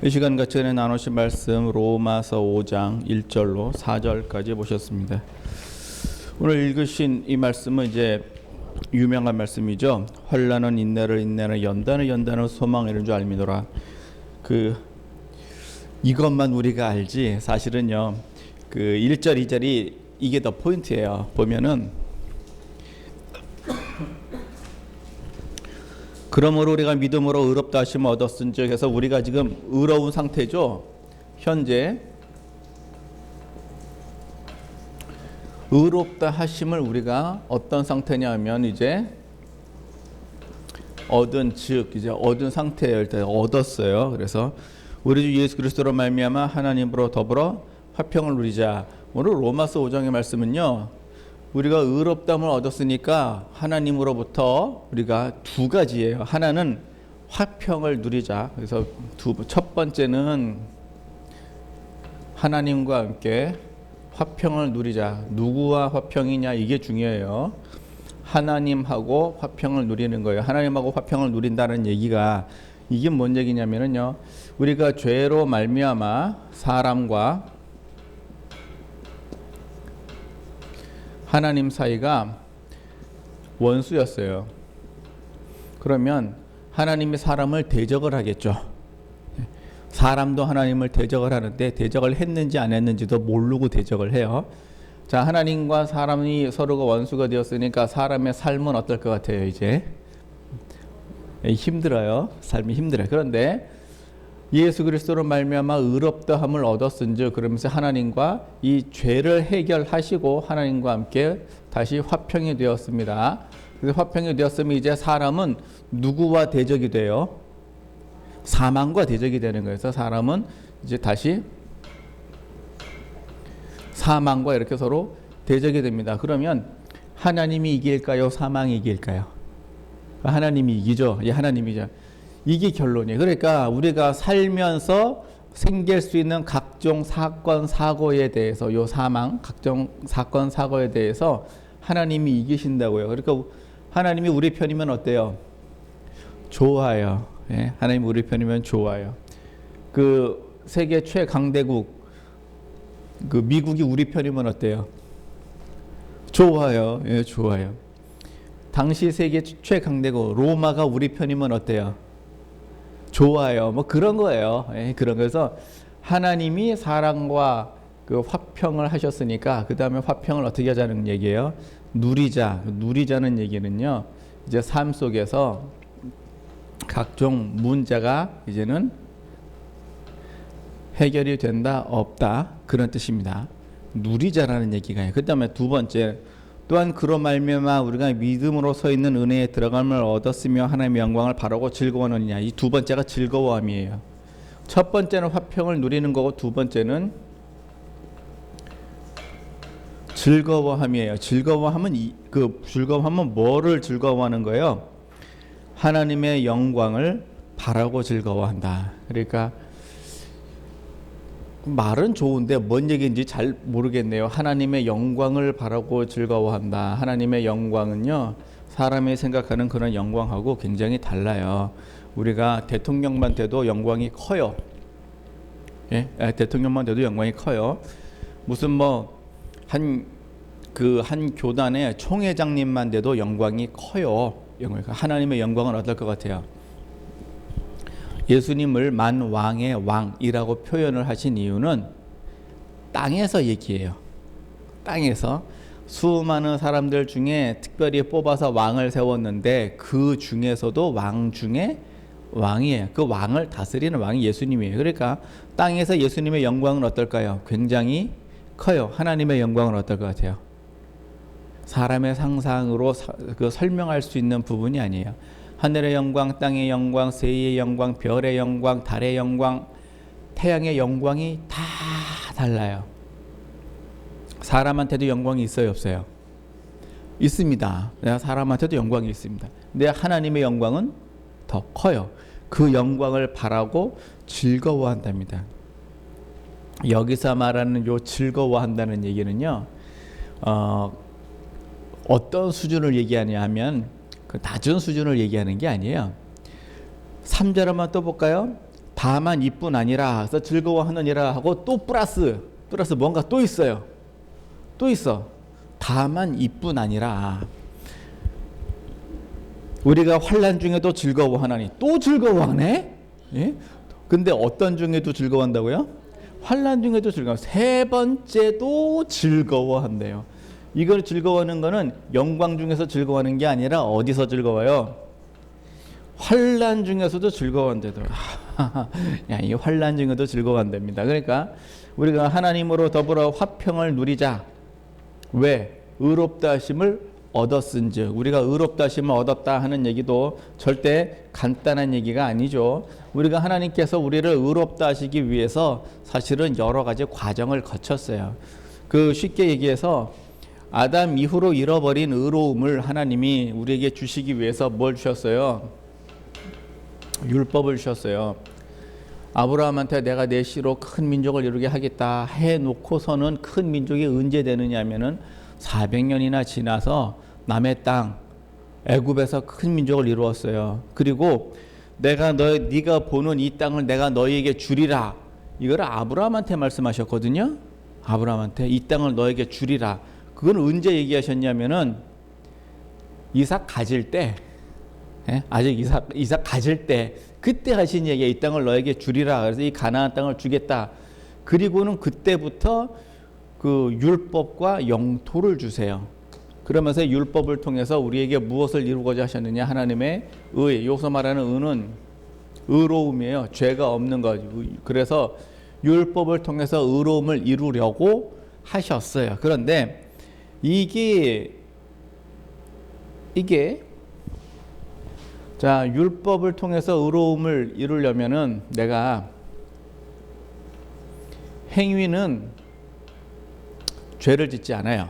이 시간 같이 전에 나누신 말씀 로마서 5장 1절로 4절까지 보셨습니다. 오늘 읽으신 이 말씀은 이제 유명한 말씀이죠. 환난은 인내를, 인내는 연단을, 연단은 소망을 이런 줄 알미노라. 이것만 우리가 알지 사실은요. 1절 2절이 이게 더 포인트예요. 보면은 그러므로 우리가 믿음으로 의롭다 하심을 얻었은즉 해서 우리가 지금 의로운 상태죠. 현재 의롭다 하심을 우리가 어떤 상태냐 하면 이제 얻은 상태예요. 일단 얻었어요. 그래서 우리 주 예수 그리스도로 말미암아 하나님으로 더불어 화평을 누리자. 오늘 로마서 5장의 말씀은요. 우리가 의롭다함을 얻었으니까 하나님으로부터 우리가 두 가지예요. 하나는 화평을 누리자. 그래서 첫 번째는 하나님과 함께 화평을 누리자. 누구와 화평이냐 이게 중요해요. 하나님하고 화평을 누리는 거예요. 하나님하고 화평을 누린다는 얘기가 이게 뭔 얘기냐면요. 우리가 죄로 말미암아 사람과 하나님 사이가 원수였어요. 그러면 하나님이 사람을 대적을 하겠죠. 사람도 하나님을 대적을 하는데 대적을 했는지 안 했는지도 모르고 대적을 해요. 자, 하나님과 사람이 서로가 원수가 되었으니까 사람의 삶은 어떨 것 같아요? 이제 힘들어요. 삶이 힘들어요. 그런데 예수 그리스도로 말미암아 의롭다함을 얻었은즉 그러면서 하나님과 이 죄를 해결하시고 하나님과 함께 다시 화평이 되었습니다. 그래서 화평이 되었으면 이제 사람은 누구와 대적이 돼요? 사망과 대적이 되는 거예요. 그래서 사람은 이제 다시 사망과 이렇게 서로 대적이 됩니다. 그러면 하나님이 이길까요? 사망이 이길까요? 하나님이 이기죠. 예, 하나님이죠. 이게 결론이에요. 그러니까 우리가 살면서 생길 수 있는 각종 사건 사고에 대해서 요 사망 각종 사건 사고에 대해서 하나님이 이기신다고요. 그러니까 하나님이 우리 편이면 어때요? 좋아요. 예, 하나님 우리 편이면 좋아요. 세계 최강대국 미국이 우리 편이면 어때요? 좋아요. 예, 좋아요. 당시 세계 최강대국 로마가 우리 편이면 어때요? 좋아요. 뭐 그런 거예요. 예, 그런 거에서 하나님이 사람과 화평을 하셨으니까 그 다음에 화평을 어떻게 하자는 얘기예요? 누리자는 얘기는요. 이제 삶 속에서 각종 문제가 이제는 해결이 된다 없다 그런 뜻입니다. 누리자라는 얘기가요. 그 다음에 두 번째 또한 그로 말미암아 우리가 믿음으로 서 있는 은혜에 들어감을 얻었으며 하나님의 영광을 바라고 즐거워하느냐. 이 두 번째가 즐거워함이에요. 첫 번째는 화평을 누리는 거고 두 번째는 즐거워함이에요. 즐거워함은 뭐를 즐거워하는 거예요? 하나님의 영광을 바라고 즐거워한다. 그러니까 말은 좋은데 뭔 얘기인지 잘 모르겠네요. 하나님의 영광을 바라고 즐거워한다. 하나님의 영광은요, 사람이 생각하는 그런 영광하고 굉장히 달라요. 우리가 대통령만 돼도 영광이 커요. 예? 대통령만 돼도 영광이 커요. 무슨 한 교단의 총회장님만 돼도 영광이 커요. 하나님의 영광은 어떨 것 같아요? 예수님을 만왕의 왕이라고 표현을 하신 이유는 땅에서 얘기해요. 땅에서 수많은 사람들 중에 특별히 뽑아서 왕을 세웠는데 그 중에서도 왕 중에 왕이에요. 그 왕을 다스리는 왕이 예수님이에요. 그러니까 땅에서 예수님의 영광은 어떨까요? 굉장히 커요. 하나님의 영광은 어떨 것 같아요? 사람의 상상으로 설명할 수 있는 부분이 아니에요. 하늘의 영광, 땅의 영광, 새의 영광, 별의 영광, 달의 영광, 태양의 영광이 다 달라요. 사람한테도 영광이 있어요, 없어요? 있습니다. 사람한테도 영광이 있습니다. 근데 하나님의 영광은 더 커요. 그 영광을 바라고 즐거워한답니다. 여기서 말하는 요 즐거워한다는 얘기는요, 어떤 수준을 얘기하냐 하면 그 낮은 수준을 얘기하는 게 아니에요. 3절 한번 또 볼까요? 다만 이뿐 아니라 그래서 즐거워하느니라 하고 또 플러스 뭔가 또 있어요. 또 있어. 다만 이뿐 아니라 우리가 환난 중에도 즐거워하나니 또 즐거워하네. 예? 근데 어떤 중에도 즐거워한다고요? 환난 중에도 즐거워. 세 번째도 즐거워한대요. 이걸 즐거워하는 거는 영광 중에서 즐거워하는 게 아니라 어디서 즐거워요? 환난 중에서도 즐거워한대도. 야, 이 환난 중에도 즐거워한답니다. 그러니까 우리가 하나님으로 더불어 화평을 누리자. 왜? 의롭다 하심을 얻었은즉. 우리가 의롭다 하심을 얻었다 하는 얘기도 절대 간단한 얘기가 아니죠. 우리가 하나님께서 우리를 의롭다 하시기 위해서 사실은 여러 가지 과정을 거쳤어요. 그 쉽게 얘기해서 아담 이후로 잃어버린 의로움을 하나님이 우리에게 주시기 위해서 뭘 주셨어요? 율법을 주셨어요. 아브라함한테 내가 내 씨로 큰 민족을 이루게 하겠다 해놓고서는 큰 민족이 언제 되느냐면은 400년이나 지나서 남의 땅 애굽에서 큰 민족을 이루었어요. 그리고 네가 보는 이 땅을 내가 너희에게 주리라. 이걸 아브라함한테 말씀하셨거든요. 아브라함한테 이 땅을 너에게 주리라. 그건 언제 얘기하셨냐면은 이삭 가질 때, 아직 이삭 가질 때 그때 하신 얘기야. 이 땅을 너에게 주리라. 그래서 이 가나안 땅을 주겠다. 그리고는 그때부터 그 율법과 영토를 주세요. 그러면서 율법을 통해서 우리에게 무엇을 이루고자 하셨느냐? 하나님의 의. 여기서 말하는 의는 의로움이에요. 죄가 없는 것. 그래서 율법을 통해서 의로움을 이루려고 하셨어요. 그런데 이게 자, 율법을 통해서 의로움을 이루려면은 내가 행위는 죄를 짓지 않아요.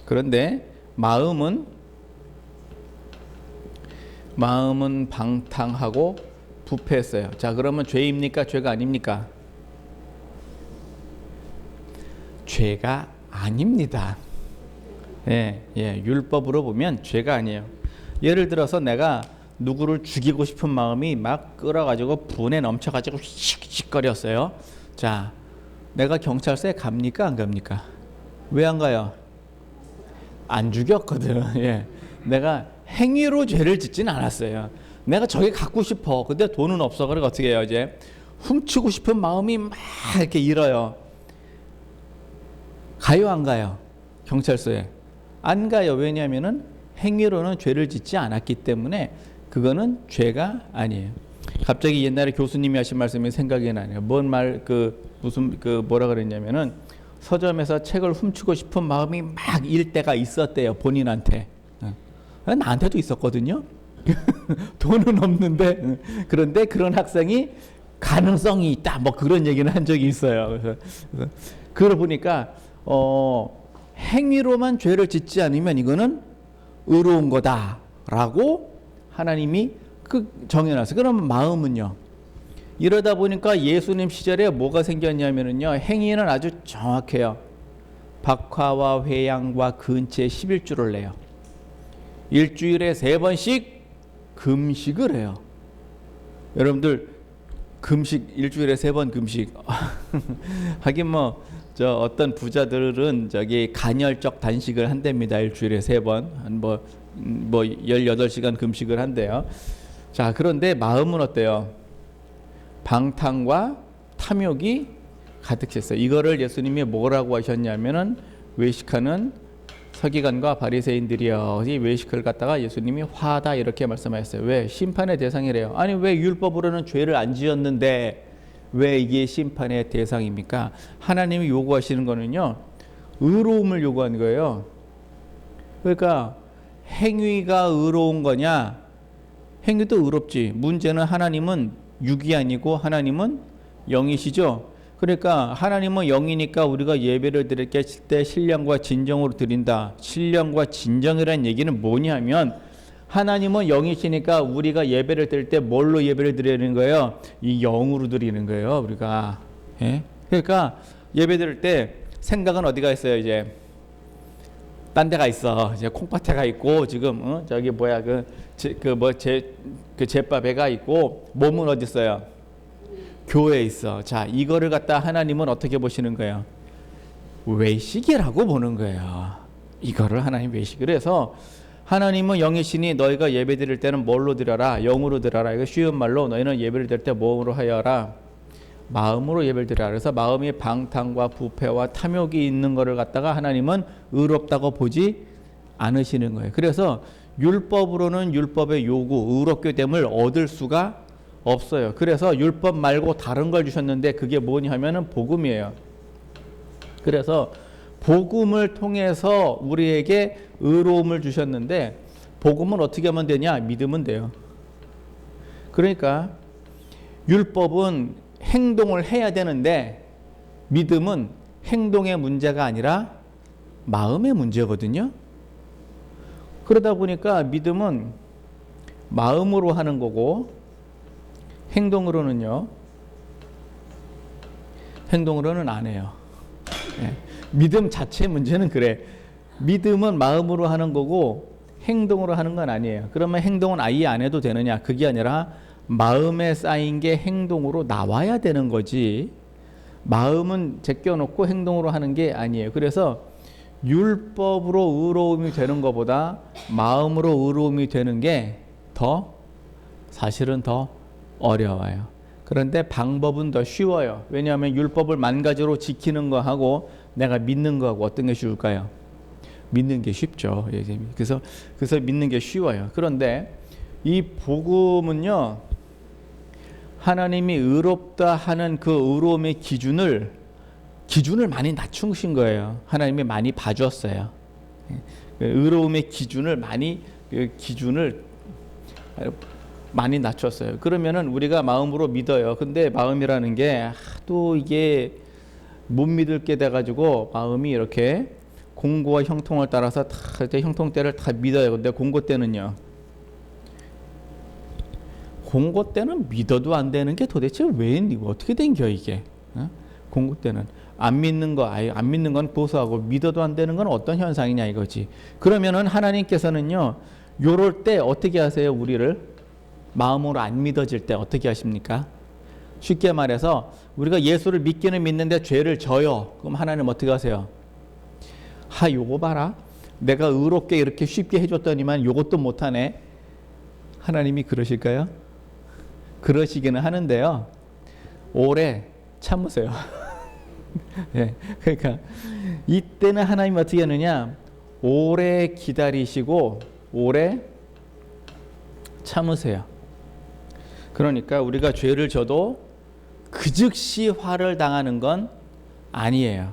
그런데 마음은 방탕하고 부패했어요. 자, 그러면 죄입니까? 죄가 아닙니까? 죄가 아닙니다. 율법으로 보면 죄가 아니에요. 예를 들어서 내가 누구를 죽이고 싶은 마음이 막 끌어가지고 분에 넘쳐가지고 씩씩거렸어요. 자, 내가 경찰서에 갑니까? 안 갑니까? 왜 안 가요? 안 죽였거든. 내가 행위로 죄를 짓진 않았어요. 내가 저게 갖고 싶어. 근데 돈은 없어. 그래 어떻게 해요? 이제 훔치고 싶은 마음이 막 이렇게 일어요. 가요? 안 가요? 경찰서에 안 가요. 왜냐하면은 행위로는 죄를 짓지 않았기 때문에 그거는 죄가 아니에요. 갑자기 옛날에 교수님이 하신 말씀이 생각이 나네요. 뭐라 그랬냐면은 서점에서 책을 훔치고 싶은 마음이 막 일 때가 있었대요. 본인한테. 나한테도 있었거든요. 돈은 없는데 그런데 그런 학생이 가능성이 있다. 뭐 그런 얘기는 한 적이 있어요. 그래서 그걸 보니까 행위로만 죄를 짓지 않으면 이거는 의로운 거다라고 하나님이 정해놨어요. 그러면 마음은요? 이러다 보니까 예수님 시절에 뭐가 생겼냐면요, 행위는 아주 정확해요. 박화와 회양과 근체 11주를 내요. 일주일에 3번씩 금식을 해요. 여러분들 금식 일주일에 3번 금식 하긴 저 어떤 부자들은 저기 간헐적 단식을 한답니다. 일주일에 3번 한 18시간 금식을 한대요. 자, 그런데 마음은 어때요? 방탕과 탐욕이 가득했어요. 이거를 예수님이 뭐라고 하셨냐면은 외식하는 서기관과 바리새인들이여. 이 외식을 갖다가 예수님이 화다 이렇게 말씀하셨어요. 왜? 심판의 대상이래요. 아니 왜 율법으로는 죄를 안 지었는데 왜 이게 심판의 대상입니까? 하나님이 요구하시는 거는요, 의로움을 요구하는 거예요. 그러니까 행위가 의로운 거냐? 행위도 의롭지. 문제는 하나님은 육이 아니고 하나님은 영이시죠. 그러니까 하나님은 영이니까 우리가 예배를 드릴 때 신령과 진정으로 드린다. 신령과 진정이라는 얘기는 뭐냐면 하나님은 영이시니까 우리가 예배를 드릴 때 뭘로 예배를 드리는 거예요? 이 영으로 드리는 거예요. 우리가. 그러니까 예배 드릴 때 생각은 어디가 있어요? 이제 딴 데가 있어. 이제 콩팥에가 있고 지금 저기 뭐야 그 제밥에가 있고 몸은 어디 있어요? 교회에 있어. 자, 이거를 갖다 하나님은 어떻게 보시는 거예요? 외식이라고 보는 거예요. 이거를 하나님 외식을 해서 하나님은 영이시니 너희가 예배 드릴 때는 뭘로 드려라? 영으로 드려라. 이거 쉬운 말로 너희는 예배를 드릴 때 뭐로 하여라? 마음으로 예배를 드려라. 그래서 마음이 방탕과 부패와 탐욕이 있는 거를 갖다가 하나님은 의롭다고 보지 않으시는 거예요. 그래서 율법으로는 율법의 요구, 의롭게 됨을 얻을 수가 없어요. 그래서 율법 말고 다른 걸 주셨는데 그게 뭐냐 하면은 복음이에요. 그래서 복음을 통해서 우리에게 의로움을 주셨는데 복음은 어떻게 하면 되냐? 믿으면 돼요. 그러니까 율법은 행동을 해야 되는데 믿음은 행동의 문제가 아니라 마음의 문제거든요. 그러다 보니까 믿음은 마음으로 하는 거고 행동으로는 안 해요. 예. 믿음 자체의 문제는 그래. 믿음은 마음으로 하는 거고 행동으로 하는 건 아니에요. 그러면 행동은 아예 안 해도 되느냐? 그게 아니라 마음에 쌓인 게 행동으로 나와야 되는 거지. 마음은 제껴놓고 행동으로 하는 게 아니에요. 그래서 율법으로 의로움이 되는 것보다 마음으로 의로움이 되는 게 사실은 더 어려워요. 그런데 방법은 더 쉬워요. 왜냐하면 율법을 만 가지로 지키는 거하고 내가 믿는 거하고 어떤 게 쉬울까요? 믿는 게 쉽죠. 그래서 믿는 게 쉬워요. 그런데 이 복음은요, 하나님이 의롭다 하는 그 의로움의 기준을 많이 낮추신 거예요. 하나님이 많이 봐줬어요. 의로움의 기준을 많이 낮췄어요. 그러면은 우리가 마음으로 믿어요. 근데 마음이라는 게 또 이게 못 믿을 게 돼가지고 마음이 이렇게 공고와 형통을 따라서 다 형통 때를 다 믿어요. 근데 공고 때는요. 공고 때는 믿어도 안 되는 게 도대체 왜 어떻게 된겨 이게? 공고 때는 안 믿는 건 보수하고 믿어도 안 되는 건 어떤 현상이냐 이거지. 그러면은 하나님께서는요, 요럴 때 어떻게 하세요? 우리를 마음으로 안 믿어질 때 어떻게 하십니까? 쉽게 말해서 우리가 예수를 믿기는 믿는데 죄를 져요. 그럼 하나님 어떻게 하세요? 요거 봐라. 내가 의롭게 이렇게 쉽게 해줬더니만 요것도 못하네. 하나님이 그러실까요? 그러시기는 하는데요. 오래 참으세요. 네, 그러니까 이때는 하나님이 어떻게 하느냐? 오래 기다리시고 오래 참으세요. 그러니까 우리가 죄를 져도 그 즉시 화를 당하는 건 아니에요.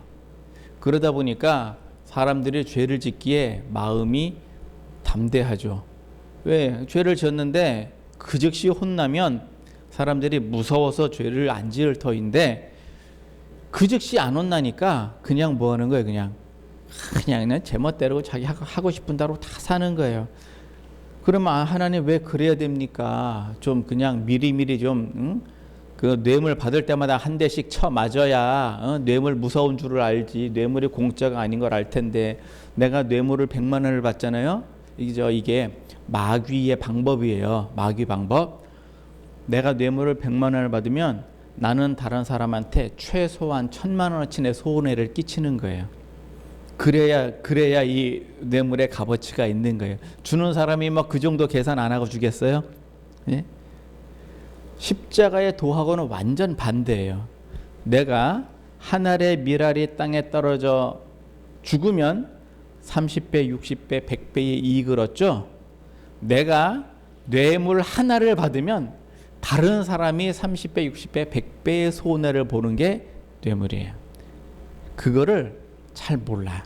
그러다 보니까 사람들이 죄를 짓기에 마음이 담대하죠. 왜? 죄를 지었는데 그 즉시 혼나면 사람들이 무서워서 죄를 안 지을 터인데 그 즉시 안 혼나니까 그냥 뭐 하는 거예요? 그냥 제멋대로 자기 하고 싶은 대로 다 사는 거예요. 그러면 하나님 왜 그래야 됩니까? 좀 그냥 미리미리 좀 그 뇌물 받을 때마다 한 대씩 쳐 맞아야 뇌물 무서운 줄을 알지. 뇌물이 공짜가 아닌 걸 알 텐데 내가 뇌물을 100만 원을 받잖아요. 이게 마귀의 방법이에요. 마귀 방법. 내가 뇌물을 100만 원을 받으면 나는 다른 사람한테 최소한 1000만 원어치의 손해를 끼치는 거예요. 그래야 이 뇌물의 값어치가 있는 거예요. 주는 사람이 뭐 그 정도 계산 안 하고 주겠어요? 예? 십자가의 도하고는 완전 반대예요. 내가 한 알의 밀알이 땅에 떨어져 죽으면 30배, 60배, 100배의 이익을 얻죠. 내가 뇌물 하나를 받으면 다른 사람이 30배, 60배, 100배의 손해를 보는 게 뇌물이에요. 그거를 잘 몰라.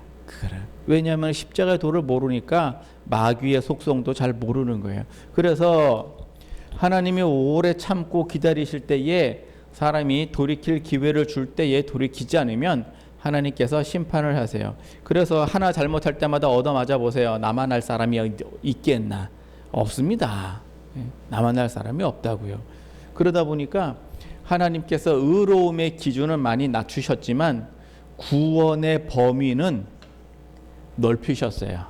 왜냐하면 십자가의 도를 모르니까 마귀의 속성도 잘 모르는 거예요. 그래서 하나님이 오래 참고 기다리실 때에 사람이 돌이킬 기회를 줄 때에 돌이키지 않으면 하나님께서 심판을 하세요. 그래서 하나 잘못할 때마다 얻어맞아 보세요. 나만 할 사람이 있겠나? 없습니다. 나만 할 사람이 없다고요. 그러다 보니까 하나님께서 의로움의 기준은 많이 낮추셨지만 구원의 범위는 넓히셨어요.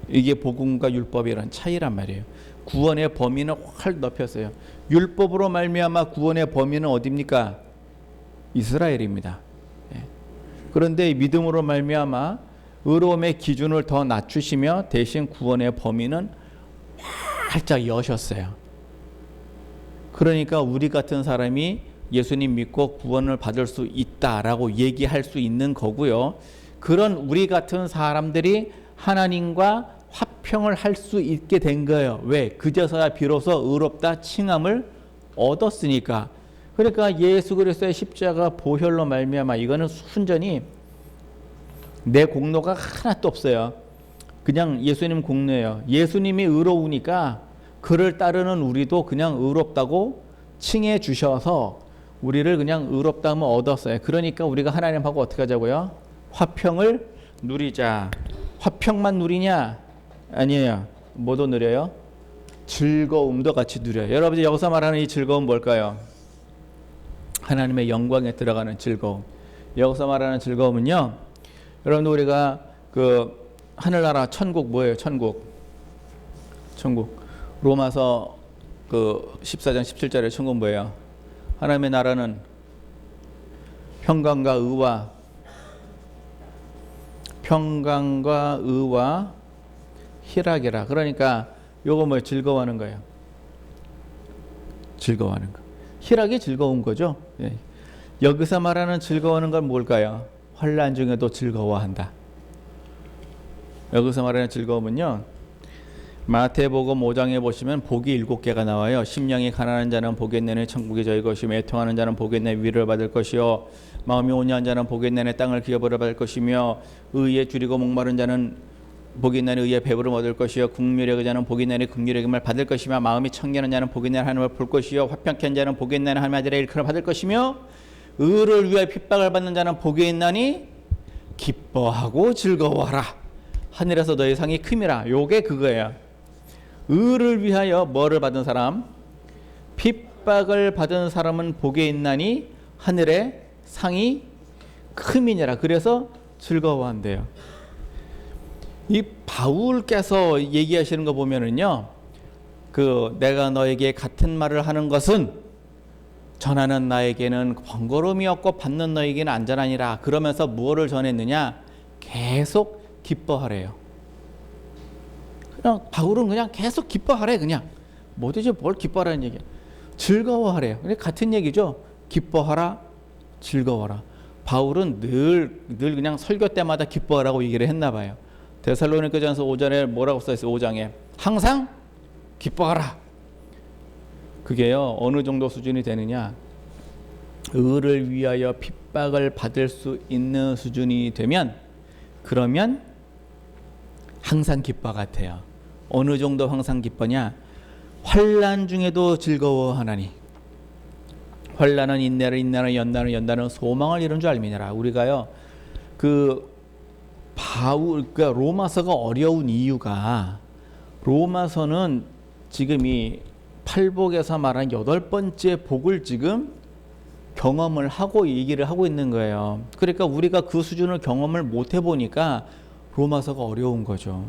이게 복음과 율법이란 차이란 말이에요. 구원의 범위는 확 넓혔어요. 율법으로 말미암아 구원의 범위는 어디입니까? 이스라엘입니다. 예. 그런데 믿음으로 말미암아 의로움의 기준을 더 낮추시며 대신 구원의 범위는 활짝 여셨어요. 그러니까 우리 같은 사람이 예수님 믿고 구원을 받을 수 있다라고 얘기할 수 있는 거고요. 그런 우리 같은 사람들이 하나님과 화평을 할 수 있게 된 거예요. 왜? 그제서야 비로소 의롭다 칭함을 얻었으니까. 그러니까 예수 그리스도의 십자가 보혈로 말미암아 이거는 순전히 내 공로가 하나도 없어요. 그냥 예수님 공로예요. 예수님이 의로우니까 그를 따르는 우리도 그냥 의롭다고 칭해 주셔서 우리를 그냥 의롭다면 얻었어요. 그러니까 우리가 하나님하고 어떻게 하자고요? 화평을 누리자. 화평만 누리냐? 아니에요. 뭐도 누려요? 즐거움도 같이 누려요. 여러분 여기서 말하는 이 즐거움 뭘까요? 하나님의 영광에 들어가는 즐거움. 여기서 말하는 즐거움은요. 여러분 우리가 그 하늘나라 천국 뭐예요? 천국. 로마서 그 14장 17절에 천국 뭐예요? 하나님의 나라는 평강과 의와 희락이라. 그러니까 요거 뭐 즐거워하는 거예요. 즐거워하는 거. 희락이 즐거운 거죠. 예. 여기서 말하는 즐거워하는 건 뭘까요? 환난 중에도 즐거워한다. 여기서 말하는 즐거움은요. 마태복음 5장에 보시면 복이 7개가 나와요. 심령이 가난한 자는 복이 있나니 천국이 저희 것이며 애통하는 자는 복이 있나니 위로를 받을 것이요 마음이 온유한 자는 복이 있나니 땅을 기업으로 받을 것이며 의에 줄이고 목마른 자는 복이 있나니 의에 배부름 얻을 것이요 국률의 의자는 복이 있나니 국률의 금을 받을 것이며 마음이 청결한 자는 복이 있나니 하나님을 볼 것이요 화평케 한 자는 복이 있나니 하나님의 아들의 일컬을 받을 것이며 의를 위하여 핍박을 받는 자는 복이 있나니 기뻐하고 즐거워하라. 하늘에서 너희 상이 큼이라. 요게 그거예요. 의를 위하여 뭐를 받은 사람? 핍박을 받은 사람은 복이 있나니 하늘의 상이 큼이니라. 그래서 즐거워한대요. 이 바울께서 얘기하시는 거 보면은요, 그 내가 너에게 같은 말을 하는 것은 전하는 나에게는 번거로움이 없고 받는 너에게는 안전하니라. 그러면서 무엇을 전했느냐? 계속 기뻐하래요. 그냥 바울은 그냥 계속 기뻐하래. 그냥 뭐든지 뭘 기뻐하라는 얘기야. 즐거워하래요. 같은 얘기죠. 기뻐하라, 즐거워라. 바울은 늘 그냥 설교 때마다 기뻐하라고 얘기를 했나 봐요. 데살로니가전서 5장에 뭐라고 써있어요? 5장에 항상 기뻐하라. 그게요 어느 정도 수준이 되느냐? 의를 위하여 핍박을 받을 수 있는 수준이 되면 그러면 항상 기뻐 같아요. 어느 정도 항상 기뻐냐? 환난 중에도 즐거워하나니. 환난은 인내를, 인내는 연단을, 연단은 소망을 이룬 줄 알미니라. 우리가요 그러니까 로마서가 어려운 이유가 로마서는 지금 이 팔복에서 말한 8번째 복을 지금 경험을 하고 얘기를 하고 있는 거예요. 그러니까 우리가 그 수준을 경험을 못 해보니까 로마서가 어려운 거죠.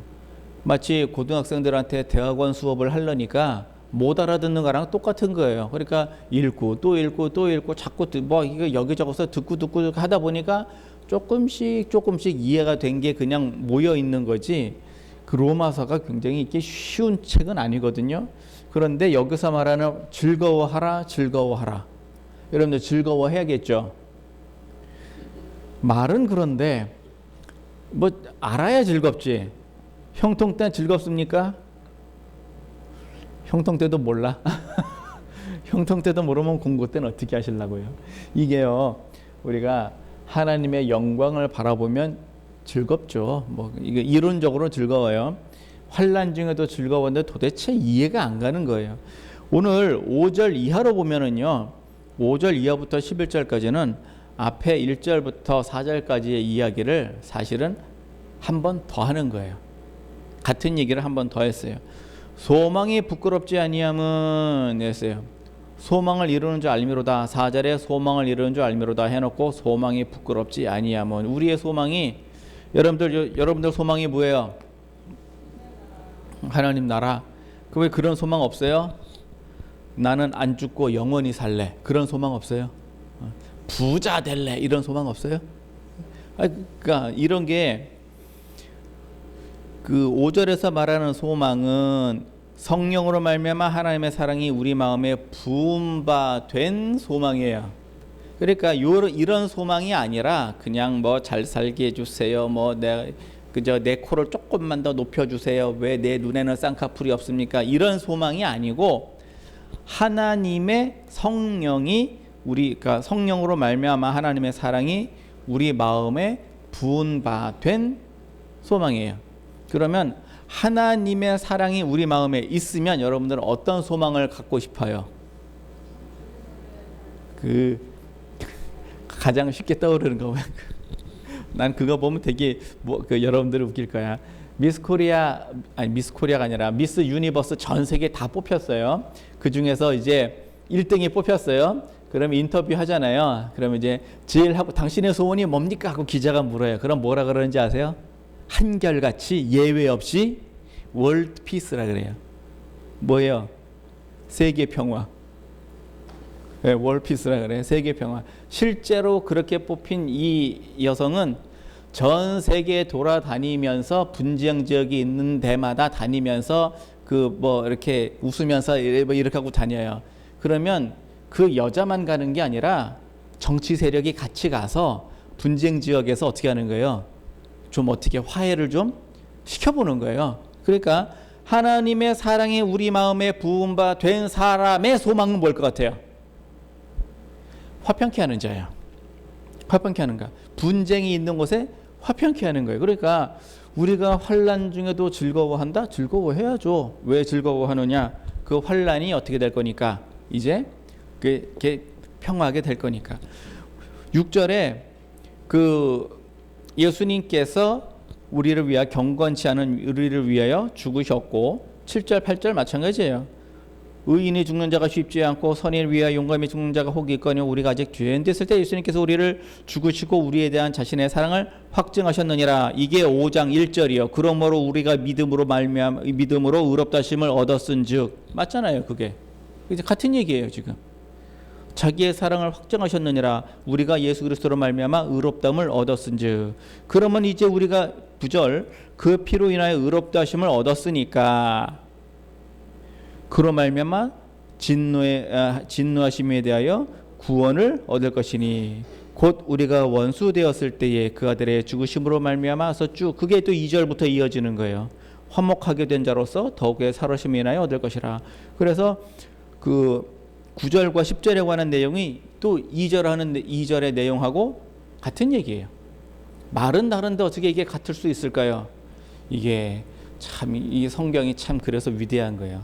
마치 고등학생들한테 대학원 수업을 하려니까 못 알아듣는 거랑 똑같은 거예요. 그러니까 읽고 또 읽고 또 읽고 자꾸 뭐 이거 여기저기서 듣고 하다 보니까 조금씩 이해가 된 게 그냥 모여 있는 거지. 그 로마서가 굉장히 이렇게 쉬운 책은 아니거든요. 그런데 여기서 말하는 즐거워하라. 여러분들 즐거워해야겠죠. 말은 그런데 뭐 알아야 즐겁지. 형통 때 즐겁습니까? 형통 때도 몰라. 형통 때도 모르면 공고 때는 어떻게 하시려고요? 이게요 우리가 하나님의 영광을 바라보면 즐겁죠. 뭐 이게 이론적으로 즐거워요. 환난 중에도 즐거웠는데 도대체 이해가 안 가는 거예요. 오늘 5절 이하로 보면은요. 5절 이하부터 11절까지는 앞에 1절부터 4절까지의 이야기를 사실은 한 번 더 하는 거예요. 같은 얘기를 한 번 더 했어요. 소망이 부끄럽지 아니함은 했어요. 소망을 이루는 줄 알미로다. 4절에 소망을 이루는 줄 알미로다 해놓고 소망이 부끄럽지 아니함은 우리의 소망이 여러분들 소망이 뭐예요? 하나님 나라. 그 왜 그런 소망 없어요? 나는 안 죽고 영원히 살래. 그런 소망 없어요? 부자 될래. 이런 소망 없어요? 그러니까 이런 게 그 5절에서 말하는 소망은 성령으로 말미암아 하나님의 사랑이 우리 마음에 부은 바 된 소망이에요. 그러니까 이런 소망이 아니라 그냥 뭐 잘 살게 해주세요. 뭐 그저 내 코를 조금만 더 높여주세요. 왜 내 눈에는 쌍꺼풀이 없습니까? 이런 소망이 아니고 하나님의 성령이 그러니까 성령으로 말미암아 하나님의 사랑이 우리 마음에 부은 바 된 소망이에요. 그러면 하나님의 사랑이 우리 마음에 있으면 여러분들은 어떤 소망을 갖고 싶어요? 그 가장 쉽게 떠오르는 거. 난 그거 보면 되게 여러분들 웃길 거야. 미스 코리아가 아니라 미스 유니버스 전 세계 다 뽑혔어요. 그 중에서 이제 1등이 뽑혔어요. 그러면 인터뷰 하잖아요. 그러면 이제 제일 하고 당신의 소원이 뭡니까? 하고 기자가 물어요. 그럼 뭐라 그러는지 아세요? 한결같이 예외 없이 월드 피스라 그래요. 뭐예요? 세계 평화. 네, 월드 피스라 그래요. 세계 평화. 실제로 그렇게 뽑힌 이 여성은 전 세계 돌아다니면서 분쟁 지역이 있는 데마다 다니면서 이렇게 웃으면서 이렇게 하고 다녀요. 그러면 그 여자만 가는 게 아니라 정치 세력이 같이 가서 분쟁 지역에서 어떻게 하는 거예요? 좀 어떻게 화해를 좀 시켜보는 거예요. 그러니까 하나님의 사랑이 우리 마음에 부은 바 된 사람의 소망은 뭘 것 같아요? 화평케 하는 자예요. 화평케 하는 가. 분쟁이 있는 곳에 화평케 하는 거예요. 그러니까 우리가 환난 중에도 즐거워한다? 즐거워해야죠. 왜 즐거워하느냐? 그 환난이 어떻게 될 거니까 이제 그게 평화하게 될 거니까. 6절에 예수님께서 우리를 위하여 경건치 않은 우리를 위하여 죽으셨고 7절 8절 마찬가지예요. 의인이 죽는 자가 쉽지 않고 선인을 위하여 용감히 죽는 자가 혹 있거니와 우리가 아직 죄인 됐을 때 예수님께서 우리를 죽으시고 우리에 대한 자신의 사랑을 확증하셨느니라. 이게 5장 1절이요. 그러므로 우리가 믿음으로 의롭다 하심을 얻었은즉. 맞잖아요. 그게 이제 같은 얘기예요. 지금 자기의 사랑을 확증하셨느니라. 우리가 예수 그리스도로 말미암아 의롭다함을 얻었은즉. 그러면 이제 우리가 9절 그 피로 인하여 의롭다 하심을 얻었으니까 그로 말미암아 진노하심에 대하여 구원을 얻을 것이니 곧 우리가 원수 되었을 때에 그 아들의 죽으심으로 말미암아서 쭉 그게 또 2절부터 이어지는 거예요. 화목하게 된 자로서 더욱의 살아심에 인하여 얻을 것이라. 그래서 9절과 10절에 관한 내용이 또 2절의 내용하고 같은 얘기예요. 말은 다른데 어떻게 이게 같을 수 있을까요? 이게 참 이 성경이 참 그래서 위대한 거예요.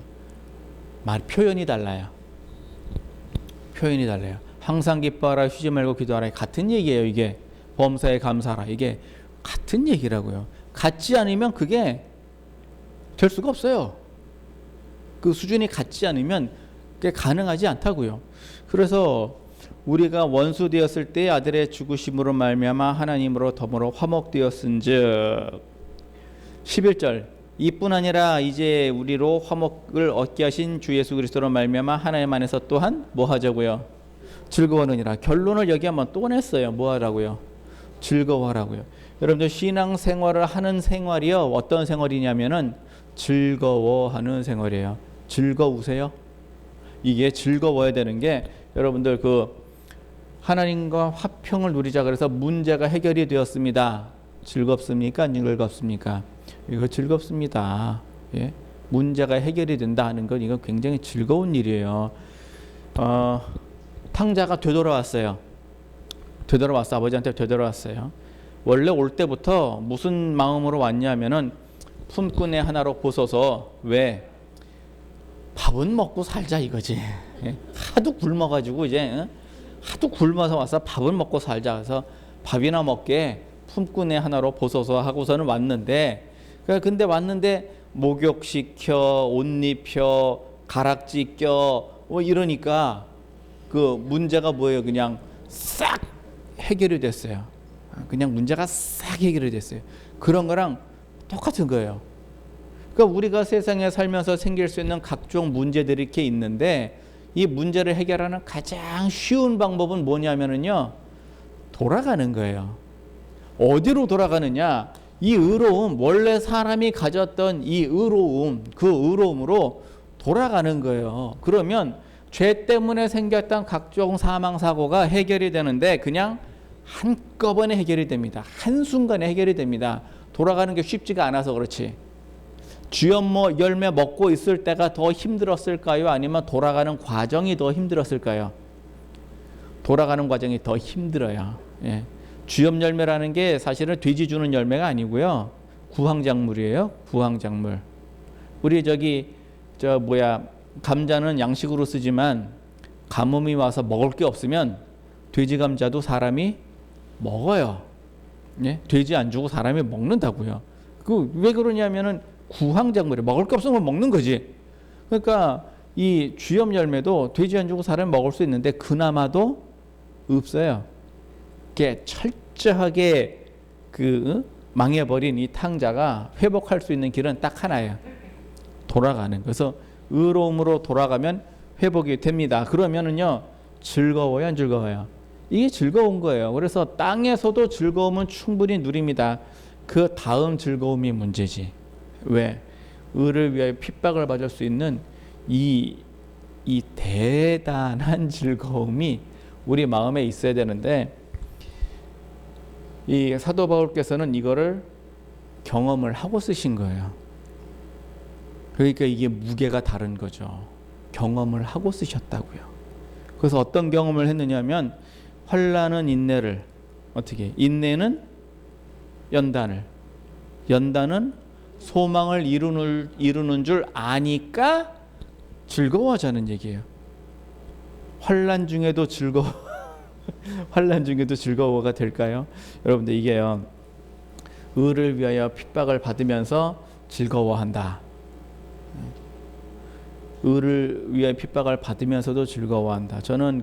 표현이 달라요. 표현이 달라요. 항상 기뻐하라 쉬지 말고 기도하라. 같은 얘기예요. 이게 범사에 감사하라. 이게 같은 얘기라고요. 같지 않으면 그게 될 수가 없어요. 그 수준이 같지 않으면 그게 가능하지 않다고요. 그래서 우리가 원수 되었을 때 아들의 죽으심으로 말미암아 하나님으로 더불어 화목되었은즉 11절 이뿐 아니라 이제 우리로 화목을 얻게 하신 주 예수 그리스도로 말미암아 하나님 안에서 또한 뭐 하자고요? 즐거워하느니라. 결론을 여기 한번 또 냈어요. 뭐 하라고요? 즐거워하라고요. 여러분들 신앙생활을 하는 생활이요. 어떤 생활이냐면은 즐거워하는 생활이에요. 즐거우세요? 이게 즐거워야 되는 게 여러분들 하나님과 화평을 누리자 그래서 문제가 해결이 되었습니다. 즐겁습니까? 안 즐겁습니까? 이거 즐겁습니다. 예? 문제가 해결이 된다 하는 건 이건 굉장히 즐거운 일이에요. 탕자가 되돌아왔어요. 아버지한테 되돌아왔어요. 원래 올 때부터 무슨 마음으로 왔냐면은 품꾼에 하나로 보소서. 왜? 밥은 먹고 살자 이거지. 예? 하도 굶어가지고 이제 하도 굶어서 와서 밥은 먹고 살자. 그래서 밥이나 먹게 품꾼에 하나로 보소서 하고서는 왔는데 근데 왔는데 목욕시켜 옷 입혀 가락지 껴 이러니까 그 문제가 뭐예요? 그냥 싹 해결이 됐어요. 그냥 문제가 싹 해결이 됐어요. 그런 거랑 똑같은 거예요. 그러니까 우리가 세상에 살면서 생길 수 있는 각종 문제들이 이렇게 있는데 이 문제를 해결하는 가장 쉬운 방법은 뭐냐면은요, 돌아가는 거예요. 어디로 돌아가느냐? 이 의로움, 원래 사람이 가졌던 이 의로움, 그 의로움으로 돌아가는 거예요. 그러면 죄 때문에 생겼던 각종 사망 사고가 해결이 되는데 그냥 한꺼번에 해결이 됩니다. 한순간에 해결이 됩니다. 돌아가는 게 쉽지가 않아서 그렇지. 쥐업 열매 먹고 있을 때가 더 힘들었을까요? 아니면 돌아가는 과정이 더 힘들었을까요? 돌아가는 과정이 더 힘들어요. 예. 쥐업 열매라는 게 사실은 돼지 주는 열매가 아니고요. 구황작물이에요. 구황작물. 우리 감자는 양식으로 쓰지만 가뭄이 와서 먹을 게 없으면 돼지 감자도 사람이 먹어요. 예? 돼지 안 주고 사람이 먹는다고요. 왜 그러냐면은 구황작물이 먹을 게 없으면 먹는 거지. 그러니까 이 쥐업 열매도 돼지 안 주고 사람이 먹을 수 있는데 그나마도 없어요. 이게 철저하게 망해버린 이 탕자가 회복할 수 있는 길은 딱 하나예요. 돌아가는. 그래서 의로움으로 돌아가면 회복이 됩니다. 그러면은요, 즐거워요, 안 즐거워요? 이게 즐거운 거예요. 그래서 땅에서도 즐거움은 충분히 누립니다. 그 다음 즐거움이 문제지. 왜? 의를 위하여 핍박을 받을 수 있는 이 대단한 즐거움이 우리 마음에 있어야 되는데, 이 사도 바울께서는 이거를 경험을 하고 쓰신 거예요. 그러니까 이게 무게가 다른 거죠. 경험을 하고 쓰셨다고요. 그래서 어떤 경험을 했느냐면, 환난은 인내를, 어떻게? 인내는 연단을, 연단은 소망을 이루는 줄 아니까 즐거워하자는 얘기예요. 환난 중에도 환난 중에도 즐거워가 될까요? 여러분들, 이게요, 의를 위하여 핍박을 받으면서 즐거워한다. 의를 위하여 핍박을 받으면서도 즐거워한다. 저는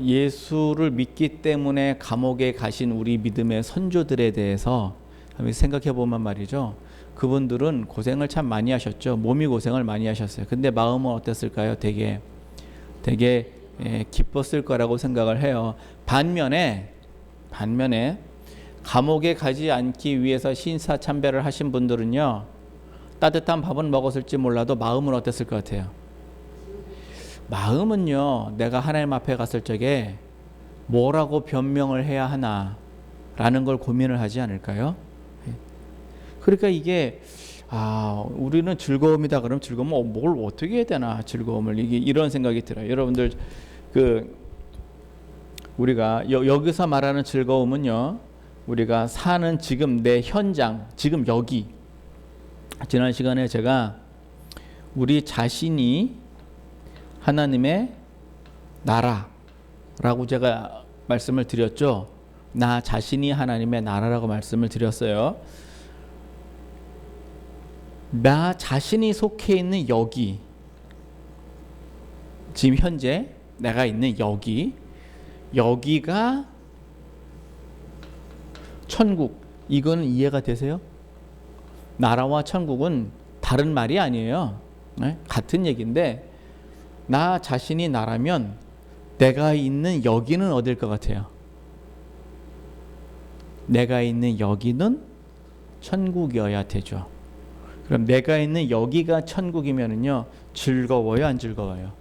예수를 믿기 때문에 감옥에 가신 우리 믿음의 선조들에 대해서 한번 생각해 보면 말이죠. 그분들은 고생을 참 많이 하셨죠. 몸이 고생을 많이 하셨어요. 근데 마음은 어땠을까요? 되게 기뻤을 거라고 생각을 해요. 반면에 감옥에 가지 않기 위해서 신사참배를 하신 분들은요, 따뜻한 밥은 먹었을지 몰라도 마음은 어땠을 것 같아요? 마음은요, 내가 하나님 앞에 갔을 적에 뭐라고 변명을 해야 하나라는 걸 고민을 하지 않을까요? 그러니까 이게 우리는 즐거움이다. 그럼 즐거움은 뭘 어떻게 해야 되나, 즐거움을. 이런 생각이 들어요. 여러분들, 우리가 여기서 말하는 즐거움은요, 우리가 사는 지금 내 현장, 지금 여기. 지난 시간에 제가 우리 자신이 하나님의 나라라고 제가 말씀을 드렸죠. 나 자신이 하나님의 나라라고 말씀을 드렸어요. 나 자신이 속해 있는 여기, 지금 현재 내가 있는 여기가 천국. 이거는 이해가 되세요? 나라와 천국은 다른 말이 아니에요. 네? 같은 얘기인데, 나 자신이 나라면 내가 있는 여기는 어딜 것 같아요? 내가 있는 여기는 천국이어야 되죠. 그럼 내가 있는 여기가 천국이면은요, 즐거워요, 안 즐거워요?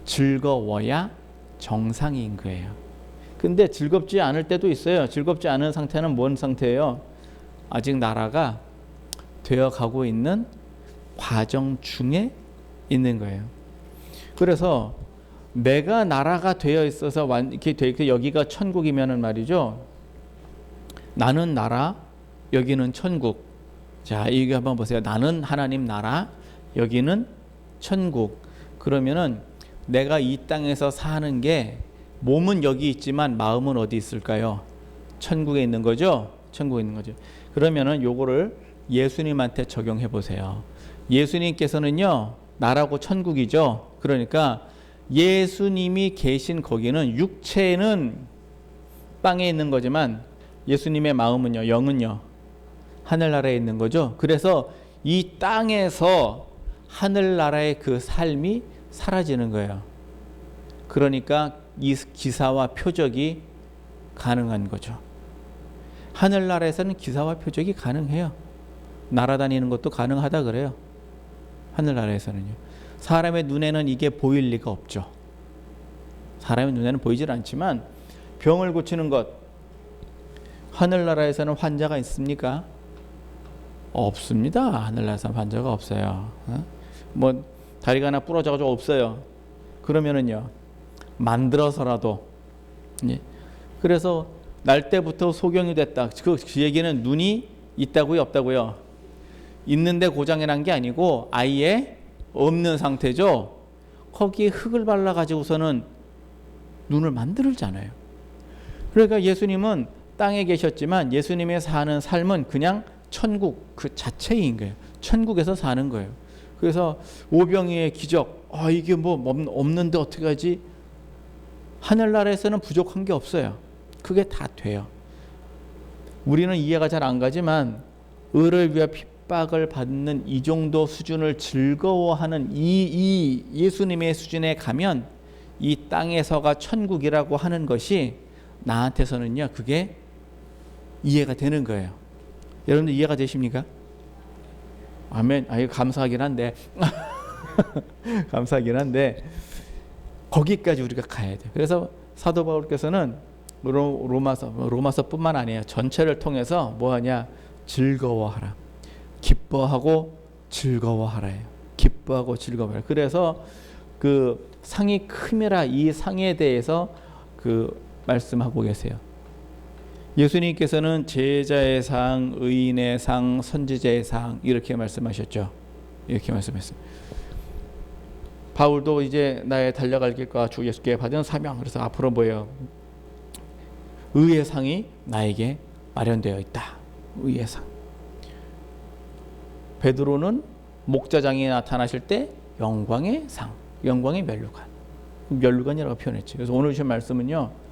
즐거워야 정상인 거예요. 근데 즐겁지 않을 때도 있어요. 즐겁지 않은 상태는 뭔 상태예요? 아직 나라가 되어가고 있는 과정 중에 있는 거예요. 그래서 내가 나라가 되어 있어서 이렇게 여기가 천국이면은 말이죠, 나는 나라, 여기는 천국. 자, 이거 한번 보세요. 나는 하나님 나라, 여기는 천국. 그러면은 내가 이 땅에서 사는 게, 몸은 여기 있지만 마음은 어디 있을까요? 천국에 있는 거죠. 천국에 있는 거죠. 그러면은 요거를 예수님한테 적용해 보세요. 예수님께서는요, 나라고 천국이죠. 그러니까 예수님이 계신 거기는, 육체는 땅에 있는 거지만 예수님의 마음은요, 영은요, 하늘나라에 있는 거죠. 그래서 이 땅에서 하늘나라의 그 삶이 사라지는 거예요. 그러니까 이 기사와 표적이 가능한 거죠. 하늘나라에서는 기사와 표적이 가능해요. 날아다니는 것도 가능하다 그래요. 하늘나라에서는요. 사람의 눈에는 이게 보일 리가 없죠. 사람의 눈에는 보이질 않지만 병을 고치는 것, 하늘나라에서는 환자가 있습니까? 없습니다. 하늘나라에서는 환자가 없어요. 뭐 다리가 하나 부러져가지고 없어요. 그러면은요, 만들어서라도. 그래서 날 때부터 소경이 됐다. 그 얘기는 눈이 있다고요, 없다고요? 있는데 고장이 난 게 아니고 아예 없는 상태죠. 거기에 흙을 발라가지고서는 눈을 만들잖아요. 그러니까 예수님은 땅에 계셨지만 예수님의 사는 삶은 그냥 천국 그 자체인 거예요. 천국에서 사는 거예요. 그래서 오병이의 기적, 이게 뭐 없는데 어떻게 하지? 하늘나라에서는 부족한 게 없어요. 그게 다 돼요. 우리는 이해가 잘 안 가지만 의를 위해 핍박을 받는 이 정도 수준을 즐거워하는 이 예수님의 수준에 가면 이 땅에서가 천국이라고 하는 것이 나한테서는요, 그게 이해가 되는 거예요. 여러분들 이해가 되십니까? 아멘. 감사하긴 한데 감사하긴 한데 거기까지 우리가 가야 돼요. 그래서 사도 바울께서는 로마서뿐만 아니에요. 전체를 통해서 뭐하냐? 즐거워하라. 기뻐하고 즐거워하라예요. 기뻐하고 즐거워하라. 그래서 그 상이 큼이라 이 상에 대해서 그 말씀하고 계세요. 예수님께서는 제자의 상, 의인의 상, 선지자의 상 이렇게 말씀하셨죠. 이렇게 말씀했어요. 바울도 이제 나의 달려갈 길과 주 예수께 받은 사명, 그래서 앞으로 뭐예요? 의의 상이 나에게 마련되어 있다. 의의 상. 베드로는 목자장이 나타나실 때 영광의 상, 영광의 면류관, 면류관이라고 표현했죠. 그래서 오늘 주신 말씀은요,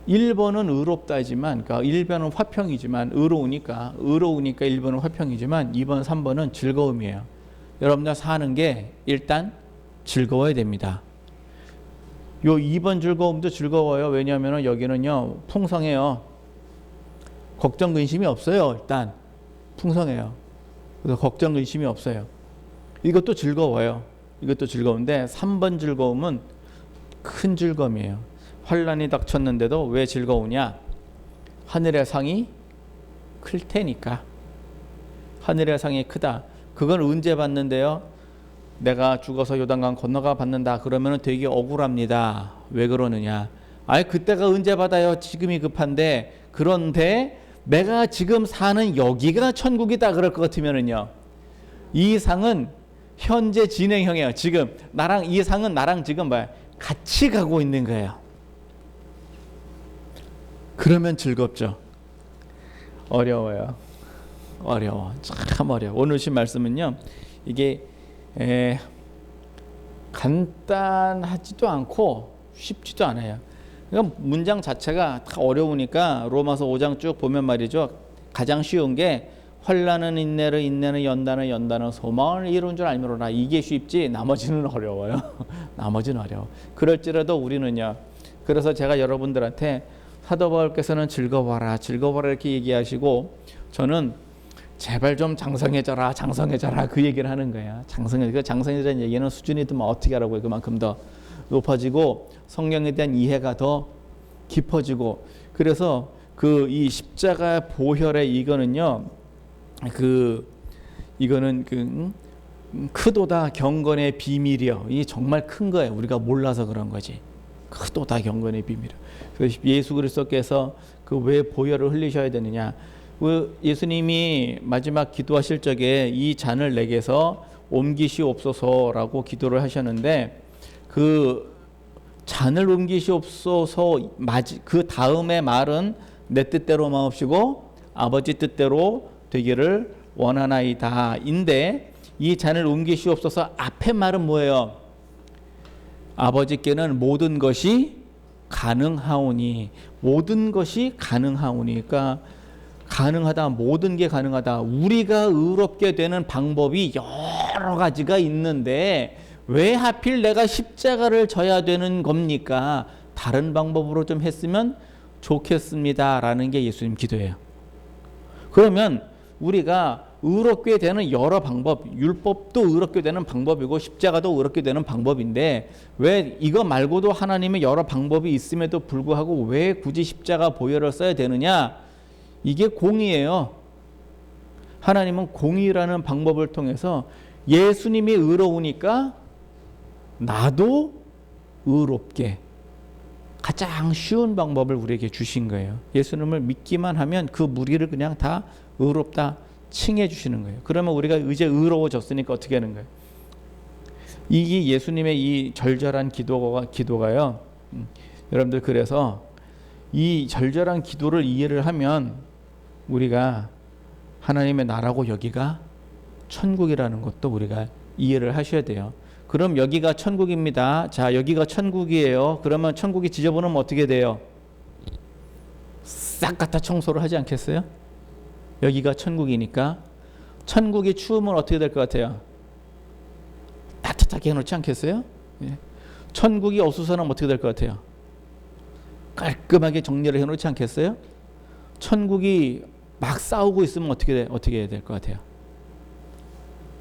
1번은 의롭다지만, 그러니까 1번은 화평이지만 의로우니까 1번은 화평이지만 2번, 3번은 즐거움이에요. 여러분들 사는 게 일단 즐거워야 됩니다. 요 2번 즐거움도 즐거워요. 왜냐하면 여기는요 풍성해요. 걱정 근심이 없어요. 일단 풍성해요. 그래서 걱정 근심이 없어요. 이것도 즐거워요. 이것도 즐거운데 3번 즐거움은 큰 즐거움이에요. 환난이 닥쳤는데도 왜 즐거우냐? 하늘의 상이 클 테니까. 하늘의 상이 크다. 그건 언제 받는데요? 내가 죽어서 요단강 건너가 받는다. 그러면 되게 억울합니다. 왜 그러느냐? 그때가 언제 받아요? 지금이 급한데. 그런데 내가 지금 사는 여기가 천국이다 그럴 것 같으면은요, 이 상은 현재 진행형이에요. 지금 이 상은 나랑 지금 같이 가고 있는 거예요. 그러면 즐겁죠. 어려워요. 참 어려워. 오늘 신 말씀은요, 이게 간단하지도 않고 쉽지도 않아요. 그러니까 문장 자체가 다 어려우니까 로마서 5장 쭉 보면 말이죠, 가장 쉬운 게 환난은 인내를, 인내는 연단을, 연단은 소망을 이룬 줄 알미로라. 이게 쉽지 나머지는 어려워요. 나머지는 어려워. 그럴지라도 우리는요, 그래서 제가 여러분들한테 사도 바울께서는 즐거워라 이렇게 얘기하시고, 저는 제발 좀 장성해져라 그 얘기를 하는 거야. 장성해지라는 얘기는 수준이 더 어떻게 하라고요? 그만큼 더 높아지고 성령에 대한 이해가 더 깊어지고. 그래서 이 십자가 보혈의 이거는요, 이거는 크도다 경건의 비밀이요. 이게 정말 큰 거예요. 우리가 몰라서 그런 거지. 크도다 경건의 비밀이요. 그래서 예수 그리스도께서 왜 보혈을 흘리셔야 되느냐? 예수님이 마지막 기도하실 적에 이 잔을 내게서 옮기시옵소서라고 기도를 하셨는데, 그 잔을 옮기시옵소서 그 다음의 말은 내 뜻대로 마옵시고 아버지 뜻대로 되기를 원하나이다 인데, 이 잔을 옮기시옵소서 앞에 말은 뭐예요? 아버지께는 모든 것이 가능하오니. 모든 것이 가능하오니. 그러니까 가능하다. 모든 게 가능하다. 우리가 의롭게 되는 방법이 여러 가지가 있는데 왜 하필 내가 십자가를 져야 되는 겁니까? 다른 방법으로 좀 했으면 좋겠습니다. 라는 게 예수님 기도예요. 그러면 우리가 의롭게 되는 여러 방법, 율법도 의롭게 되는 방법이고 십자가도 의롭게 되는 방법인데 왜 이거 말고도 하나님의 여러 방법이 있음에도 불구하고 왜 굳이 십자가 보혈을 써야 되느냐? 이게 공의예요. 하나님은 공의라는 방법을 통해서 예수님이 의로우니까 나도 의롭게 가장 쉬운 방법을 우리에게 주신 거예요. 예수님을 믿기만 하면 그 무리를 그냥 다 의롭다 칭해 주시는 거예요. 그러면 우리가 이제 의로워졌으니까 어떻게 하는 거예요? 이게 예수님의 이 절절한 기도가요. 여러분들 그래서 이 절절한 기도를 이해를 하면 우리가 하나님의 나라고 여기가 천국이라는 것도 우리가 이해를 하셔야 돼요. 그럼 여기가 천국입니다. 자, 여기가 천국이에요. 그러면 천국이 지저분하면 어떻게 돼요? 싹 갖다 청소를 하지 않겠어요? 여기가 천국이니까. 천국이 추우면 어떻게 될 것 같아요? 따뜻하게 해놓지 않겠어요? 예. 천국이 어수선하면 어떻게 될 것 같아요? 깔끔하게 정리를 해놓지 않겠어요? 천국이 막 싸우고 있으면 어떻게 해야 될 것 같아요?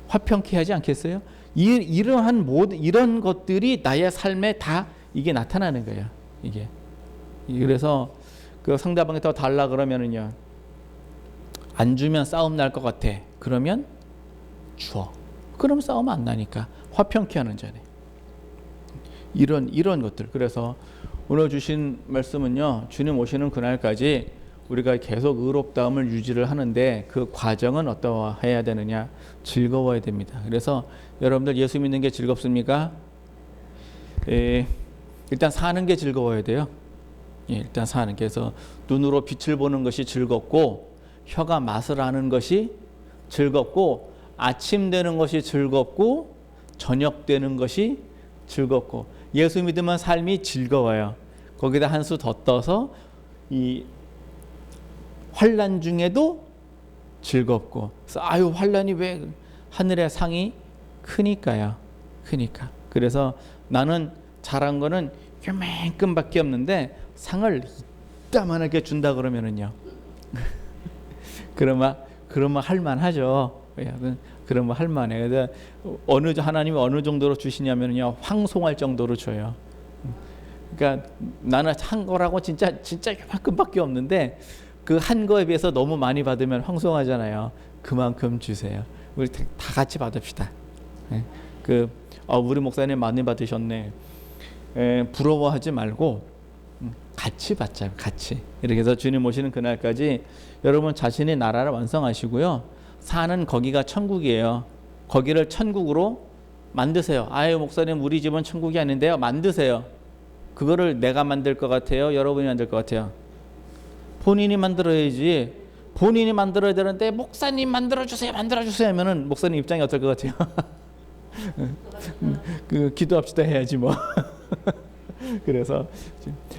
화평케 하지 않겠어요? 이러한 모든 이런 것들이 나의 삶에 다 이게 나타나는 거예요. 이게 그래서 그 상대방이 더 달라 그러면은요, 안 주면 싸움 날 것 같아. 그러면 줘. 그럼 싸움 안 나니까 화평케 하는 자네. 이런 것들. 그래서 오늘 주신 말씀은요, 주님 오시는 그날까지 우리가 계속 의롭다움을 유지를 하는데 그 과정은 어떠해야 되느냐? 즐거워야 됩니다. 그래서 여러분들 예수 믿는 게 즐겁습니까? 일단 사는 게 즐거워야 돼요. 일단 사는 게. 그래서 눈으로 빛을 보는 것이 즐겁고 혀가 맛을 아는 것이 즐겁고 아침 되는 것이 즐겁고 저녁 되는 것이 즐겁고 예수 믿으면 삶이 즐거워요. 거기다 한 수 더 떠서 이 환난 중에도 즐겁고. 그래서 아유 환난이 왜 하늘의 상이 크니까요. 크니까. 그래서 나는 잘한 거는 요만큼밖에 없는데 상을 이따만하게 준다 그러면은요. 그러면 할만하죠. 그러면 할만해. 그래서 하나님이 어느 정도로 주시냐면요, 황송할 정도로 줘요. 그러니까 나는 한 거라고 진짜 요만큼밖에 없는데 그 한 거에 비해서 너무 많이 받으면 황송하잖아요. 그만큼 주세요. 우리 다 같이 받읍시다. 우리 목사님 많이 받으셨네. 부러워하지 말고 같이 받자. 같이. 이렇게 해서 주님 오시는 그날까지 여러분 자신의 나라를 완성하시고요. 사는 거기가 천국이에요. 거기를 천국으로 만드세요. 아유 목사님 우리 집은 천국이 아닌데요. 만드세요. 그거를 내가 만들 것 같아요? 여러분이 만들 것 같아요? 본인이 만들어야지. 본인이 만들어야 되는데 목사님 만들어주세요 하면은 목사님 입장이 어떨 것 같아요? 그 기도합시다 해야지 뭐. 그래서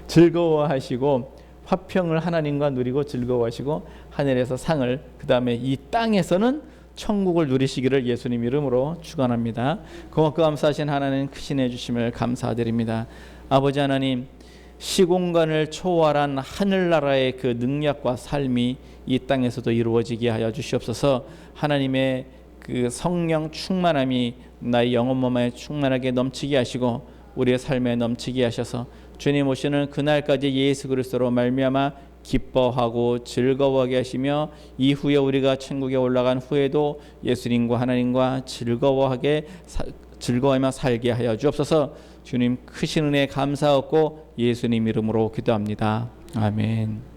즐거워하시고 화평을 하나님과 누리고 즐거워하시고 하늘에서 상을, 그 다음에 이 땅에서는 천국을 누리시기를 예수님 이름으로 축원합니다. 고맙고 감사하신 하나님 크신 해 주심을 감사드립니다. 아버지 하나님, 시공간을 초월한 하늘나라의 그 능력과 삶이 이 땅에서도 이루어지게 하여 주시옵소서. 하나님의 그 성령 충만함이 나의 영혼 몸에 충만하게 넘치게 하시고 우리의 삶에 넘치게 하셔서 주님 오시는 그날까지 예수 그리스도로 말미암아 기뻐하고 즐거워하게 하시며 이후에 우리가 천국에 올라간 후에도 예수님과 하나님과 즐거워하며 살게 하여 주옵소서. 주님 크신 은혜 감사하고 예수님 이름으로 기도합니다. 아멘.